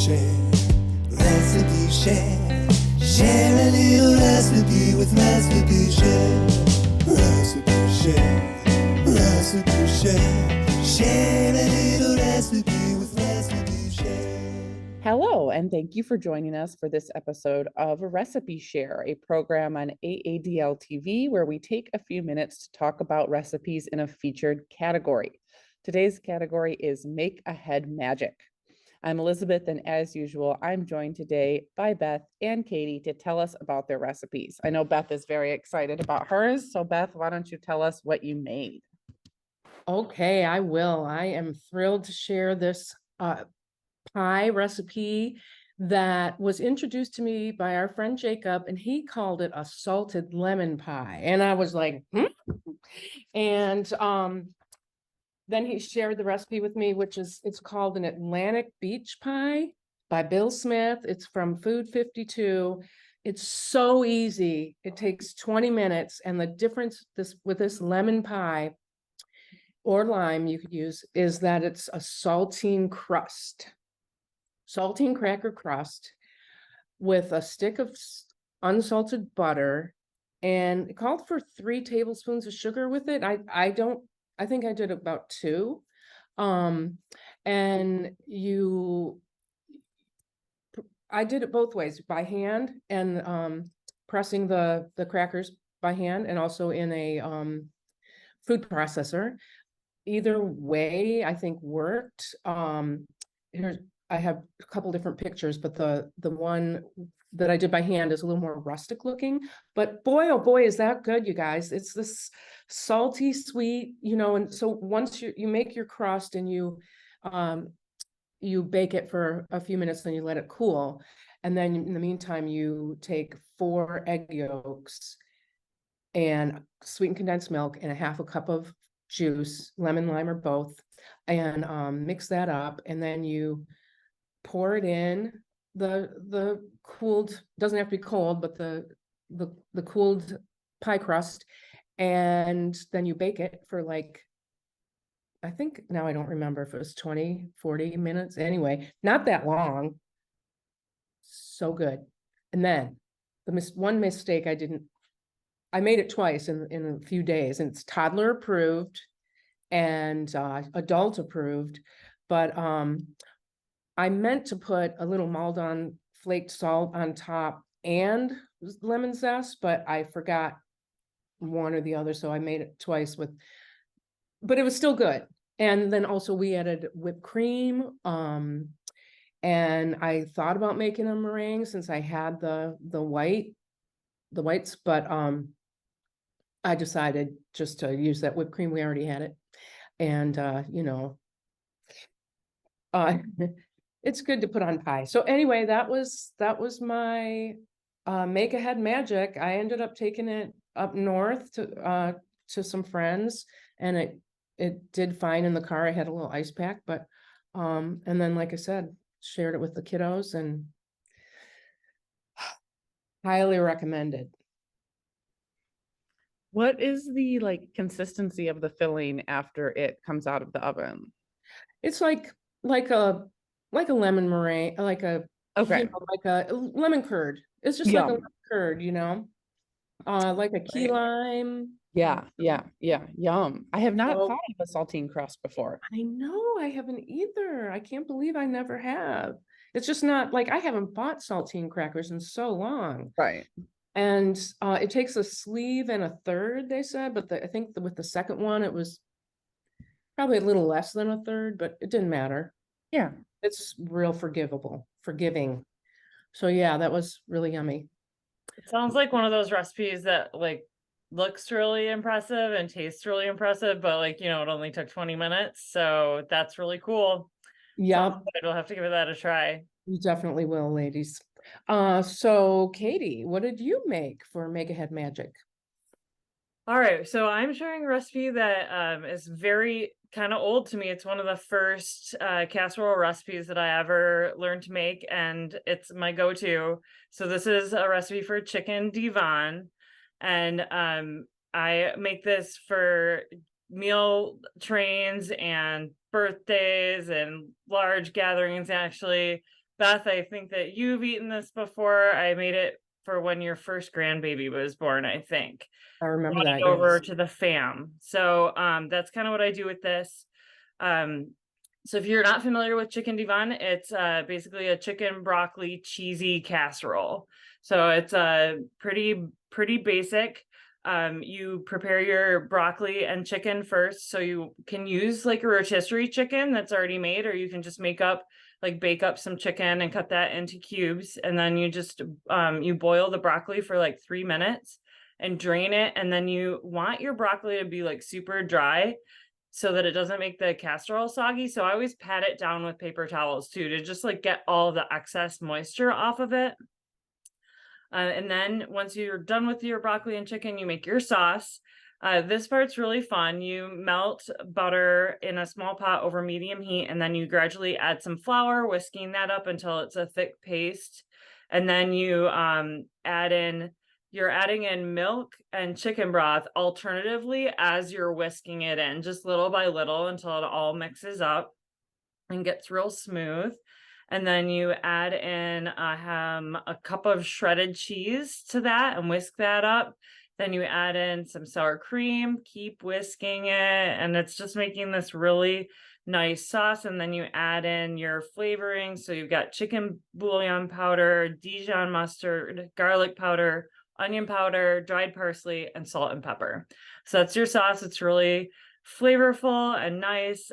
share, recipe share. Share a little recipe with Recipe Share. Recipe Share, Recipe Share. Share a little recipe with Recipe Share. Hello, and thank you for joining us for this episode of Recipe Share, a program on AADL TV where we take a few minutes to talk about recipes in a featured category. Today's category is Make Ahead Magic. I'm Elizabeth, and as usual, I'm joined today by Beth and Katie to tell us about their recipes. I know Beth is very excited about hers, so Beth, why don't you tell us what you made? Okay, I will. I am thrilled to share this pie recipe that was introduced to me by our friend Jacob, and he called it a salted lemon pie. And I was like, And then he shared the recipe with me, it's called an Atlantic Beach Pie by Bill Smith. It's from Food 52. It's so easy. It takes 20 minutes. And the difference with this lemon pie or lime you could use is that it's a saltine cracker crust with a stick of unsalted butter, and it called for 3 tablespoons of sugar with it. I think I did about 2. And I did it both ways, by hand and pressing the crackers by hand, and also in a food processor. Either way, I think worked. I have a couple different pictures, but the one that I did by hand is a little more rustic looking. But boy, oh boy, is that good, you guys. It's this salty sweet, and so once you make your crust and you bake it for a few minutes, then you let it cool. And then in the meantime, you take 4 egg yolks and sweetened condensed milk and a half a cup of juice, lemon, lime, or both, and mix that up. And then you pour it in the cooled, doesn't have to be cold, but the cooled pie crust, and then you bake it for I think, now I don't remember if it was 20, 40 minutes. Anyway, not that long. So good. And then one mistake I made it twice in a few days, and it's toddler approved and adult approved, but I meant to put a little Maldon flaked salt on top and lemon zest, but I forgot one or the other, so I made it twice but it was still good. And then also we added whipped cream, and I thought about making a meringue since I had the whites, but I decided just to use that whipped cream. We already had it. And it's good to put on pie. So anyway, that was my Make Ahead Magic. I ended up taking it up north to some friends, and it did fine in the car. I had a little ice pack, but and then, like I said, shared it with the kiddos, and highly recommended. What is the consistency of the filling after it comes out of the oven? It's like a lemon meringue, like a lemon curd. It's just like a lemon curd, like a key lime. Yeah. Yum. I have not thought of a saltine crust before. I know, I haven't either. I can't believe I never have. It's just not I haven't bought saltine crackers in so long. Right. And it takes a sleeve and a third, they said, but I think with the second one, it was probably a little less than a third, but it didn't matter. Yeah. It's real forgiving. So yeah, that was really yummy. It sounds like one of those recipes that looks really impressive and tastes really impressive, but it only took 20 minutes. So that's really cool. Yeah. We'll have to give that a try. You definitely will, ladies. So Katie, what did you make for Make Ahead Magic? All right, so I'm sharing a recipe that is very kind of old to me. It's one of the first casserole recipes that I ever learned to make, and it's my go-to. So this is a recipe for chicken divan, and I make this for meal trains and birthdays and large gatherings, actually. Beth, I think that you've eaten this before. I made it for when your first grandbaby was born, I think. I remember Brought that. it over Yes. to the fam. So that's kind of what I do with this. So if you're not familiar with chicken divan, it's basically a chicken broccoli cheesy casserole. So it's pretty basic. You prepare your broccoli and chicken first. So you can use like a rotisserie chicken that's already made, or you can just bake up some chicken and cut that into cubes. And then you just you boil the broccoli for like 3 minutes and drain it. And then you want your broccoli to be like super dry so that it doesn't make the casserole soggy. So I always pat it down with paper towels too, to just like get all the excess moisture off of it. And then once you're done with your broccoli and chicken, you make your sauce. This part's really fun. You melt butter in a small pot over medium heat, and then you gradually add some flour, whisking that up until it's a thick paste. And then you you're adding in milk and chicken broth alternatively as you're whisking it in, just little by little until it all mixes up and gets real smooth. And then you add in a cup of shredded cheese to that and whisk that up. Then you add in some sour cream, keep whisking it, and it's just making this really nice sauce. And then you add in your flavoring. So you've got chicken bouillon powder, Dijon mustard, garlic powder, onion powder, dried parsley, and salt and pepper. So that's your sauce. It's really flavorful and nice.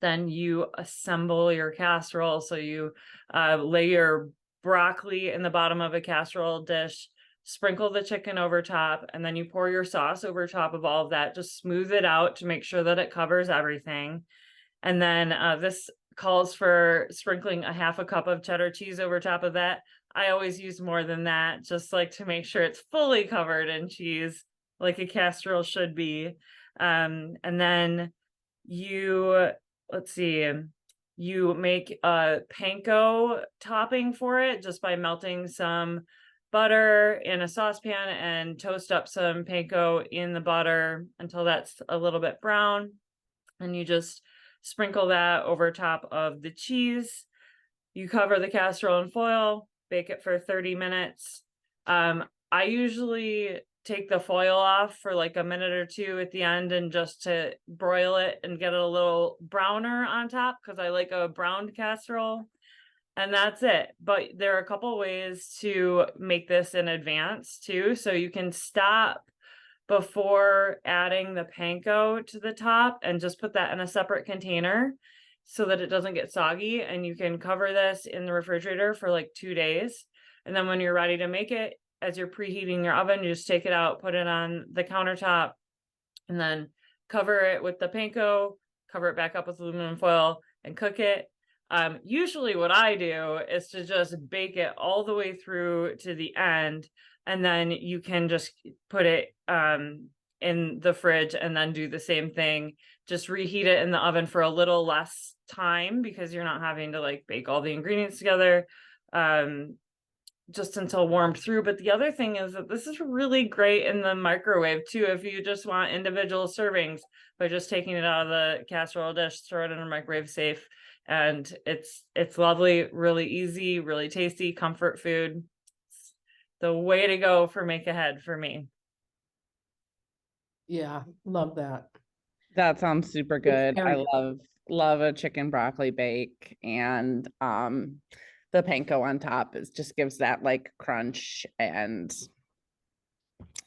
Then you assemble your casserole. So you lay your broccoli in the bottom of a casserole dish, sprinkle the chicken over top, and then you pour your sauce over top of all of that. Just smooth it out to make sure that it covers everything. And then this calls for sprinkling a half a cup of cheddar cheese over top of that. I always use more than that, just like to make sure it's fully covered in cheese, like a casserole should be. And then let's see, you make a panko topping for it just by melting some butter in a saucepan and toast up some panko in the butter until that's a little bit brown. And you just sprinkle that over top of the cheese. You cover the casserole in foil, bake it for 30 minutes. I usually take the foil off for like a minute or two at the end and just to broil it and get it a little browner on top, because I like a browned casserole. And that's it. But there are a couple ways to make this in advance too. So you can stop before adding the panko to the top and just put that in a separate container so that it doesn't get soggy. And you can cover this in the refrigerator for like 2 days. And then when you're ready to make it, as you're preheating your oven, you just take it out, put it on the countertop, and then cover it with the panko, cover it back up with aluminum foil, and cook it. Usually what I do is to just bake it all the way through to the end, and then you can just put it in the fridge and then do the same thing. Just reheat it in the oven for a little less time because you're not having to like bake all the ingredients together. Just until warmed through. But the other thing is that this is really great in the microwave too, if you just want individual servings, by just taking it out of the casserole dish, throw it in a microwave safe, and it's lovely, really easy, really tasty, comfort food. It's the way to go for Make Ahead for me. Yeah, love that. That sounds super good. very I love a chicken broccoli bake, and the panko on top just gives that like crunch. And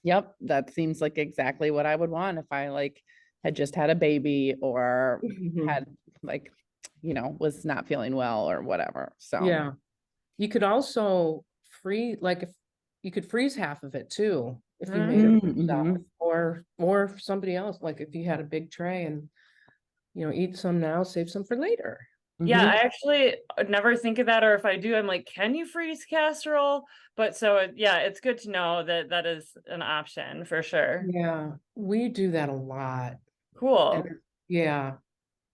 yep, that seems like exactly what I would want if I like had just had a baby or had like, was not feeling well or whatever. So Yeah, you could also freeze, like if you could freeze half of it too, if you made it for yourself, or for somebody else. Like if you had a big tray and eat some now, save some for later. Yeah, I actually never think of that, or if I do, I'm like, can you freeze casserole? But so yeah, it's good to know that that is an option for sure. Yeah, we do that a lot. Cool. And yeah,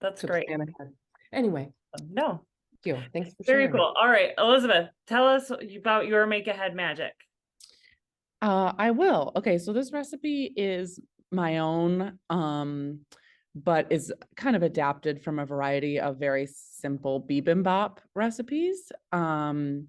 That's to great. plan ahead. Anyway, No, thank you. Thanks for very sharing. cool. All right, Elizabeth, tell us about your Make Ahead magic. I will. Okay, so this recipe is my own. but is kind of adapted from a variety of very simple bibimbap recipes. And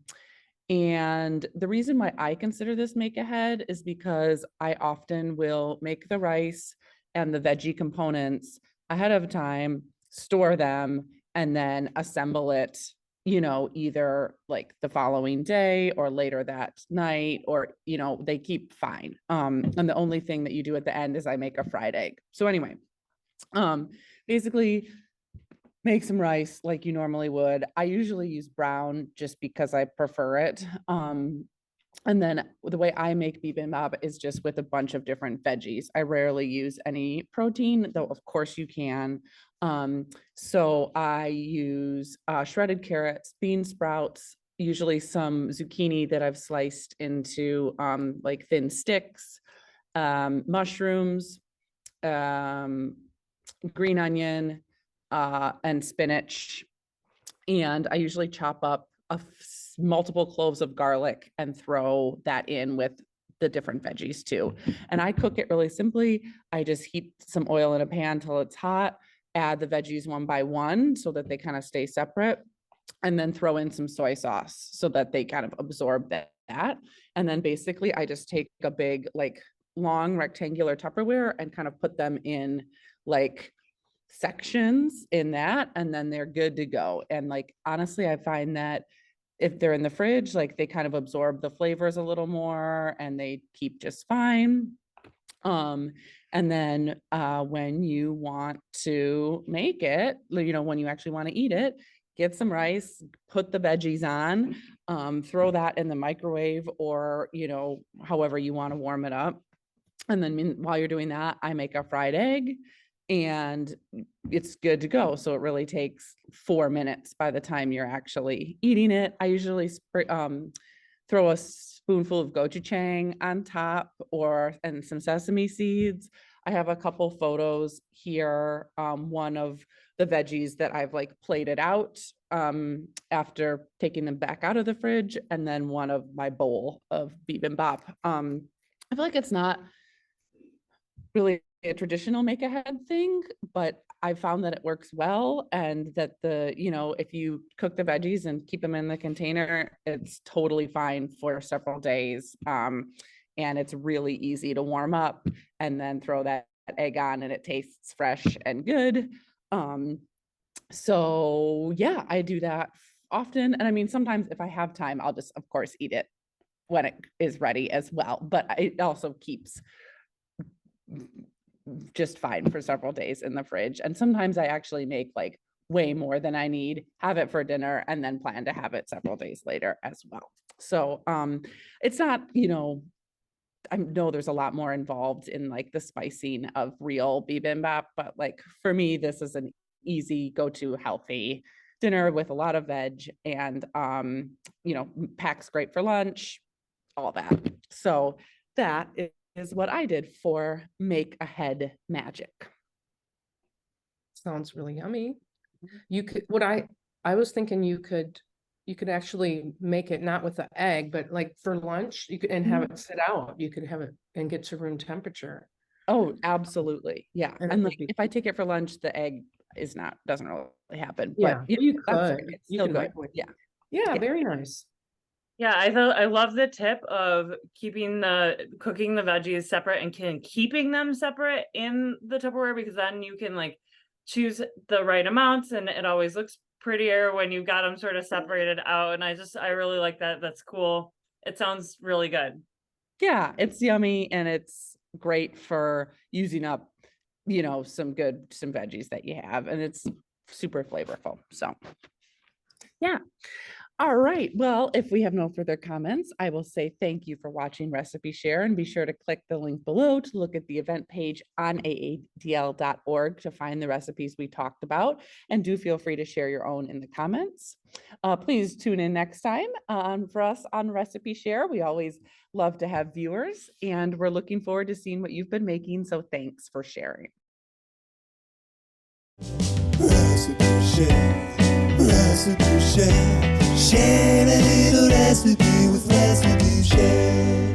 the reason why I consider this make ahead is because I often will make the rice and the veggie components ahead of time, store them, and then assemble it, either like the following day or later that night, or, they keep fine. And the only thing that you do at the end is I make a fried egg. So anyway, basically make some rice like you normally would. I usually use brown just because I prefer it. And then the way I make bibimbap is just with a bunch of different veggies. I rarely use any protein, though of course you can. So I use shredded carrots, bean sprouts, usually some zucchini that I've sliced into like thin sticks, mushrooms, green onion, and spinach. And I usually chop up multiple cloves of garlic and throw that in with the different veggies too. And I cook it really simply. I just heat some oil in a pan till it's hot, add the veggies one by one so that they kind of stay separate, and then throw in some soy sauce so that they kind of absorb that. And then basically I just take a big, like long rectangular Tupperware and kind of put them in like sections in that, and then they're good to go. And like, honestly, I find that if they're in the fridge, like they kind of absorb the flavors a little more and they keep just fine. And then when you want to make it, when you actually want to eat it, get some rice, put the veggies on, throw that in the microwave or, however you want to warm it up. And then while you're doing that, I make a fried egg and it's good to go. So it really takes 4 minutes by the time you're actually eating it. I usually throw a spoonful of gochujang on top and some sesame seeds. I have a couple photos here. One of the veggies that I've like plated out after taking them back out of the fridge, and then one of my bowl of bibimbap. I feel like it's not really a traditional make ahead thing, but I found that it works well, and that if you cook the veggies and keep them in the container, it's totally fine for several days. And it's really easy to warm up and then throw that egg on and it tastes fresh and good. So yeah, I do that often. And I mean, sometimes if I have time, I'll just, of course, eat it when it is ready as well, but it also keeps just fine for several days in the fridge. And sometimes I actually make like way more than I need, have it for dinner, and then plan to have it several days later as well. So it's not, I know there's a lot more involved in like the spicing of real bibimbap, but like for me, this is an easy go-to healthy dinner with a lot of veg, and packs great for lunch, all that. So that is what I did for Make Ahead Magic. Sounds really yummy. You could, I was thinking you could actually make it not with the egg, but like for lunch, you could, and have it sit out. You could have it and get to room temperature. Oh, absolutely. Yeah. And like, be if I take it for lunch, the egg doesn't really happen. Yeah, but you that's could. okay. It's You still can good. microwave. Yeah. Yeah, Yeah. very nice. Yeah, I love the tip of cooking the veggies separate and keeping them separate in the Tupperware, because then you can like choose the right amounts and it always looks prettier when you've got them sort of separated out. And I really like that. That's cool. It sounds really good. Yeah, it's yummy and it's great for using up, some veggies that you have, and it's super flavorful. So yeah. All right. Well, if we have no further comments, I will say thank you for watching Recipe Share, and be sure to click the link below to look at the event page on aadl.org to find the recipes we talked about, and do feel free to share your own in the comments. Please tune in next time for us on Recipe Share. We always love to have viewers, and we're looking forward to seeing what you've been making. So thanks for sharing. Recipe Share, Recipe Share. Share a little recipe with Recipe Share.